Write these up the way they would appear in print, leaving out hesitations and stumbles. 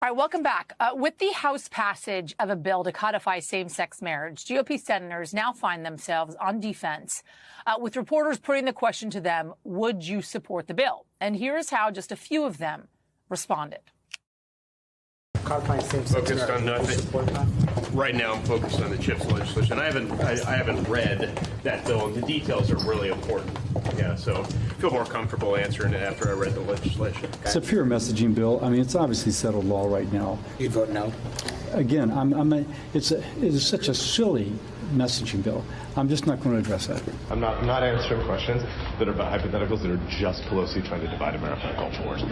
All right, welcome back. With the House passage of a bill to codify same-sex marriage, GOP senators now find themselves on defense, with reporters putting the question to them, would you support the bill? And here's how just a few of them responded. Codifying same-sex focused on nothing. Right now, I'm focused on the CHIPS legislation. I haven't read that bill, and the details are really important. Yeah, so I feel more comfortable answering it after I read the legislation. It's a pure messaging bill. I mean, it's obviously settled law right now. You'd vote no? Again, it is such a silly messaging bill. I'm just not going to address that. I'm not answering questions that are about hypotheticals that are just Pelosi trying to divide America in culture wars.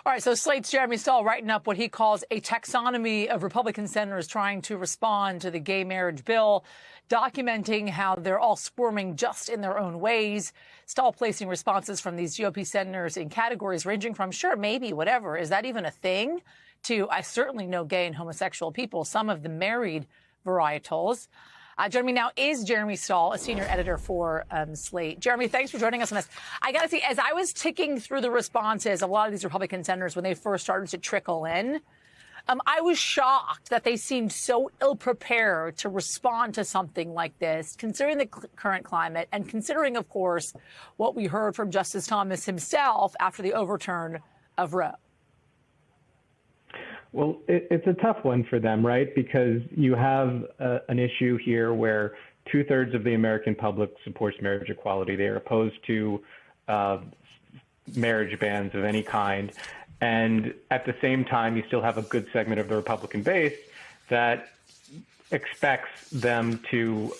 All right, so Slate's Jeremy Stahl writing up what he calls a taxonomy of Republican senators trying to respond to the gay marriage bill, documenting how they're all squirming just in their own ways. Stahl placing responses from these GOP senators in categories ranging from, sure, maybe, whatever. Is that even a thing? To, I certainly know gay and homosexual people, some of the married varietals. Joining me now is Jeremy Stahl, a senior editor for Slate. Jeremy, thanks for joining us on this. I got to say, as I was ticking through the responses of a lot of these Republican senators when they first started to trickle in, I was shocked that they seemed so ill-prepared to respond to something like this, considering the current climate and considering, of course, what we heard from Justice Thomas himself after the overturn of Roe. Well, it's a tough one for them, right? Because you have an issue here where 2/3 of the American public supports marriage equality. They are opposed to marriage bans of any kind. And at the same time, you still have a good segment of the Republican base that expects them to,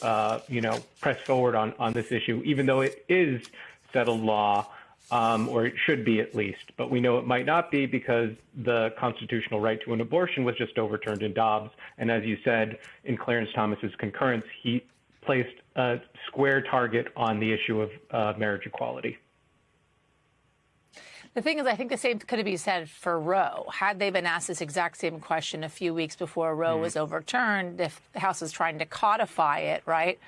press forward on this issue, even though it is settled law. Or it should be at least, but we know it might not be because the constitutional right to an abortion was just overturned in Dobbs. And as you said, in Clarence Thomas's concurrence, he placed a square target on the issue of marriage equality. The thing is, I think the same could be said for Roe. Had they been asked this exact same question a few weeks before Roe was overturned, if the House was trying to codify it, right?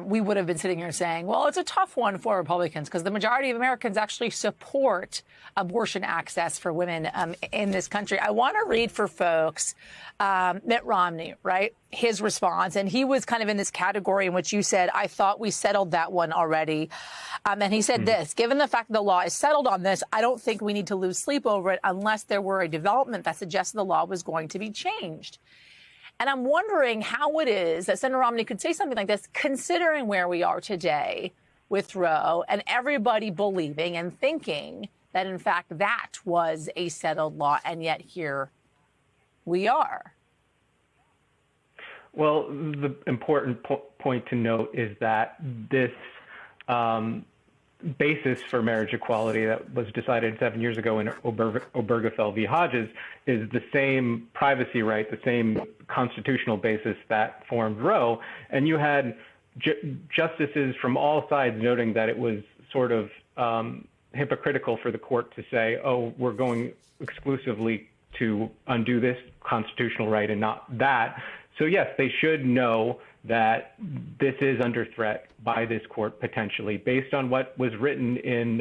We would have been sitting here saying, well, it's a tough one for Republicans because the majority of Americans actually support abortion access for women in this country. I want to read for folks Mitt Romney, right, his response. And he was kind of in this category in which you said, I thought we settled that one already. And he said this, given the fact that the law is settled on this, I don't think we need to lose sleep over it unless there were a development that suggested the law was going to be changed. And I'm wondering how it is that Senator Romney could say something like this, considering where we are today with Roe and everybody believing and thinking that, in fact, that was a settled law. And yet here we are. Well, the important point to note is that this basis for marriage equality that was decided 7 years ago in Obergefell v. Hodges is the same privacy right, the same constitutional basis that formed Roe. And you had justices from all sides noting that it was sort of hypocritical for the court to say, oh, we're going exclusively to undo this constitutional right and not that. So, yes, they should know that this is under threat by this court potentially based on what was written in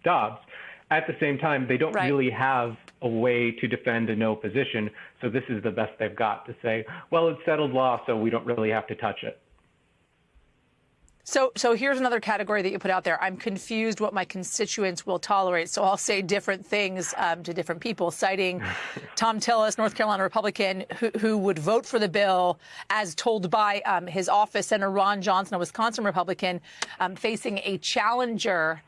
Dobbs. At the same time, they don't really have a way to defend a no position. So this is the best they've got to say, well, it's settled law, so we don't really have to touch it. So here's another category that you put out there. I'm confused what my constituents will tolerate. So I'll say different things to different people, citing Tom Tillis, North Carolina Republican, who would vote for the bill as told by his office. Senator Ron Johnson, a Wisconsin Republican, facing a challenger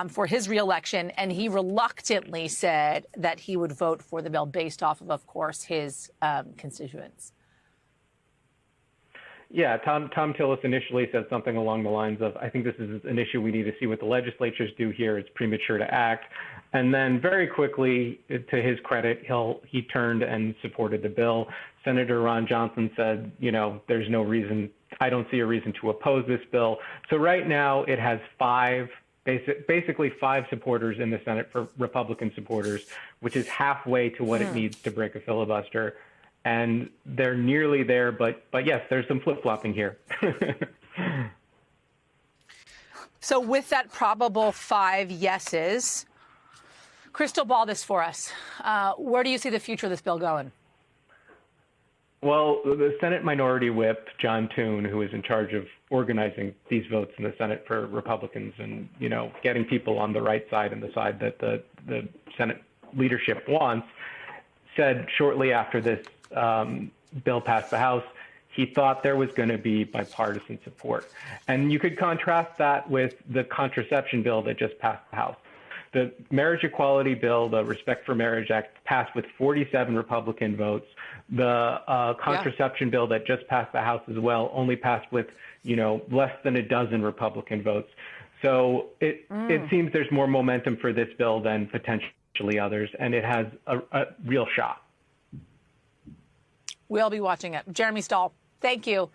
for his reelection. And he reluctantly said that he would vote for the bill based off of course, his constituents. Yeah, Tom Tillis initially said something along the lines of, I think this is an issue we need to see what the legislatures do here. It's premature to act. And then very quickly, to his credit, he turned and supported the bill. Senator Ron Johnson said, there's no reason, I don't see a reason to oppose this bill. So right now it has basically five supporters in the Senate for Republican supporters, which is halfway to what it needs to break a filibuster. And they're nearly there, but yes, there's some flip-flopping here. So with that probable 5 yeses, Crystal ball this for us. Where do you see the future of this bill going? Well, the Senate Minority Whip, John Toon, who is in charge of organizing these votes in the Senate for Republicans and, getting people on the right side and the side that the Senate leadership wants, said shortly after this bill passed the House, he thought there was going to be bipartisan support. And you could contrast that with the contraception bill that just passed the House. The marriage equality bill, the Respect for Marriage Act, passed with 47 Republican votes. The contraception bill that just passed the House as well only passed with, less than a dozen Republican votes. So it seems there's more momentum for this bill than potentially others, and it has a real shot. We'll be watching it. Jeremy Stahl, thank you.